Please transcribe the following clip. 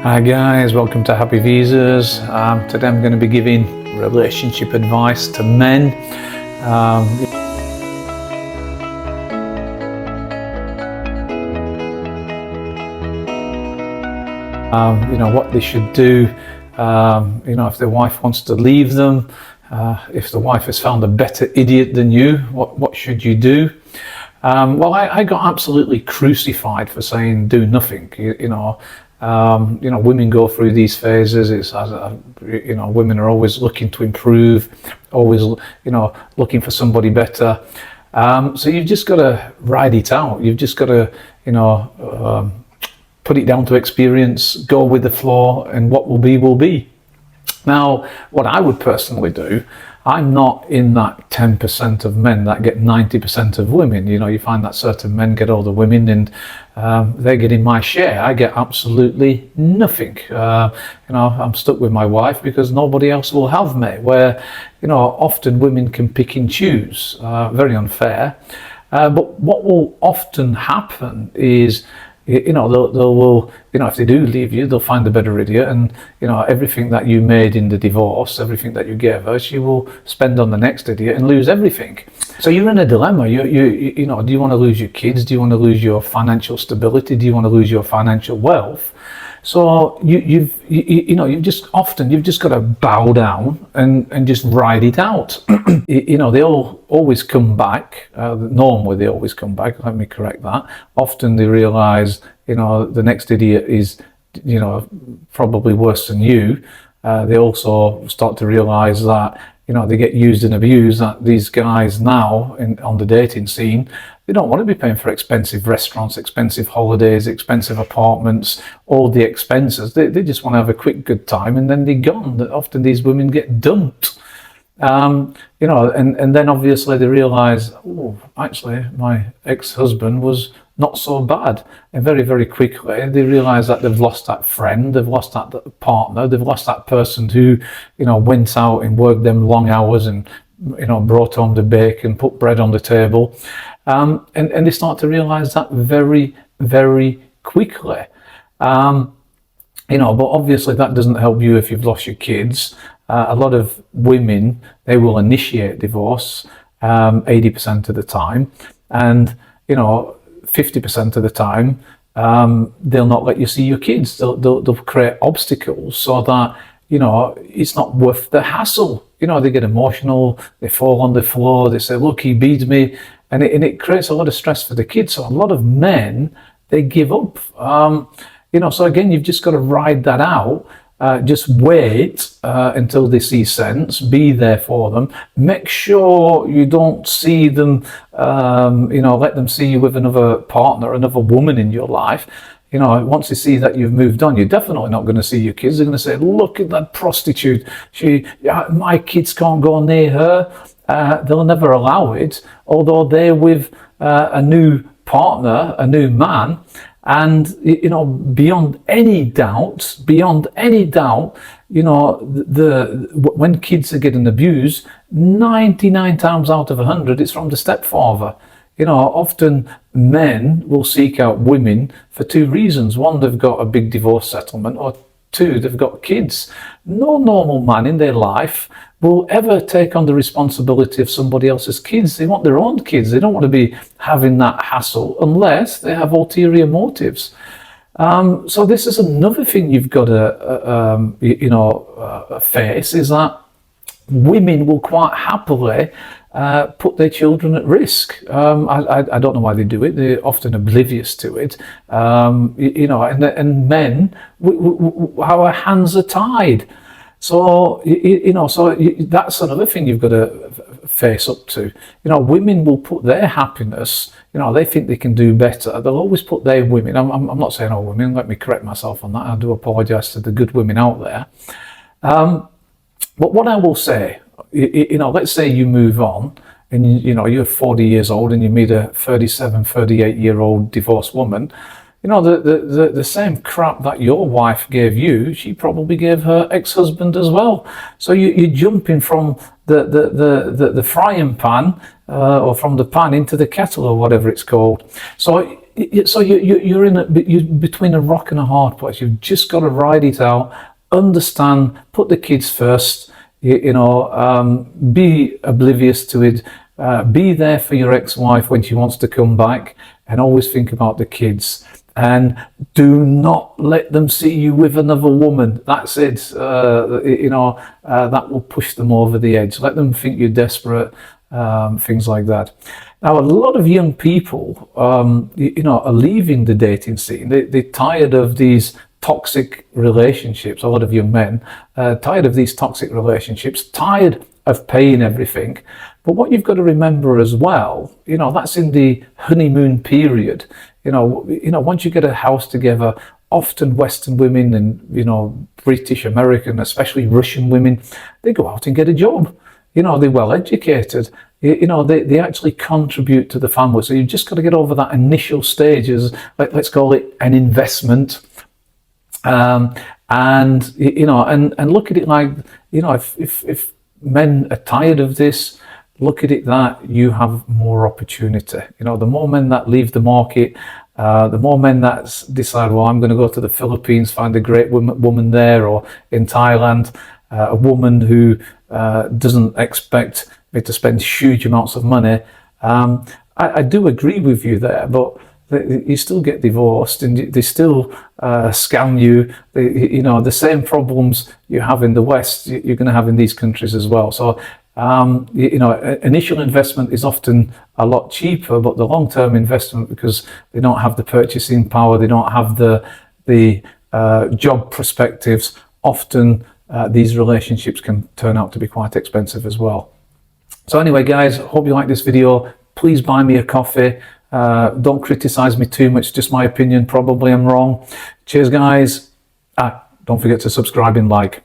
Hi guys, welcome to Happy Visas. Today I'm going to be giving relationship advice to men. What they should do, if their wife wants to leave them, if the wife has found a better idiot than you, what should you do? I got absolutely crucified for saying do nothing. Women go through these phases. Women are always looking to improve, always, looking for somebody better. So you've just got to ride it out. You've just got to, put it down to experience, go with the flow, and what will be, will be. Now, what I would personally do, I'm not in that 10% of men that get 90% of women. You find that certain men get all the women and they're getting my share. I get absolutely nothing. I'm stuck with my wife because nobody else will have me. Where, often women can pick and choose. Very unfair. But what will often happen is, if they do leave you, they'll find a better idiot, and everything that you made in the divorce, everything that you gave her, she will spend on the next idiot and lose everything. So you're in a dilemma. Do you want to lose your kids? Do you want to lose your financial stability? Do you want to lose your financial wealth? So you've just got to bow down and just ride it out. They always come back. Normally they always come back. Let me correct that. Often they realise, the next idiot is, probably worse than you. They also start to realise that, they get used and abused. That these guys now on the dating scene, they don't want to be paying for expensive restaurants, expensive holidays, expensive apartments, all the expenses. They just want to have a quick good time and then they're gone. Often these women get dumped. And then obviously they realise, actually my ex-husband was not so bad. And very, very quickly they realise that they've lost that friend, they've lost that partner, they've lost that person who, went out and worked them long hours and, brought home the bacon, put bread on the table. And they start to realise that very, very quickly. But obviously that doesn't help you if you've lost your kids. A lot of women, they will initiate divorce 80% of the time, and 50% of the time they'll not let you see your kids. They'll create obstacles so that it's not worth the hassle. They get emotional, they fall on the floor, they say, look, he beat me, and it creates a lot of stress for the kids. So a lot of men, they give up. So again, you've just got to ride that out. Just wait until they see sense, be there for them. Make sure you don't see them, let them see you with another partner, another woman in your life. Once they see that you've moved on, you're definitely not going to see your kids. They're going to say, look at that prostitute. My kids can't go near her. They'll never allow it, although they're with a new partner, a new man. And, beyond any doubt, when kids are getting abused, 99 times out of 100, it's from the stepfather. Often men will seek out women for two reasons. One, they've got a big divorce settlement, or two, they've got kids. No normal man in their life will ever take on the responsibility of somebody else's kids. They want their own kids. They don't want to be having that hassle unless they have ulterior motives. So this is another thing you've got to, face, is that women will quite happily put their children at risk. I don't know why they do it. They're often oblivious to it. And men, our hands are tied. So, that's another thing you've got to face up to. Women will put their happiness, they think they can do better. They'll always put their women, I'm not saying all women, let me correct myself on that. I do apologise to the good women out there. But what I will say, let's say you move on and, you're 40 years old and you meet a 37, 38-year-old divorced woman. The same crap that your wife gave you, she probably gave her ex-husband as well. So you're jumping from the frying pan or from the pan into the kettle or whatever it's called. So So you're you're between a rock and a hard place. You've just got to ride it out, understand, put the kids first. Be oblivious to it. Be there for your ex-wife when she wants to come back, and always think about the kids. And do not let them see you with another woman. That's it. That will push them over the edge. Let them think you're desperate. Things like that. Now, a lot of young people, are leaving the dating scene. They're tired of these toxic relationships. A lot of young men tired of these toxic relationships, tired of paying everything. But what you've got to remember as well, that's in the honeymoon period. Once you get a house together, often Western women and British, American, especially Russian women, they go out and get a job. They're well educated. They actually contribute to the family. So you've just got to get over that initial stage as, let's call it, an investment. And look at it like, if men are tired of this, look at it that you have more opportunity. The more men that leave the market, the more men that decide, well, I'm going to go to the Philippines, find a great woman there, or in Thailand, a woman who doesn't expect me to spend huge amounts of money. I do agree with you there, but you still get divorced, and they still scam you. The same problems you have in the West, you're going to have in these countries as well. So, initial investment is often a lot cheaper, but the long-term investment, because they don't have the purchasing power, they don't have the job perspectives, often these relationships can turn out to be quite expensive as well. So anyway, guys, hope you like this video. Please buy me a coffee. Don't criticize me too much, just my opinion. Probably I'm wrong. Cheers, guys. Don't forget to subscribe and like.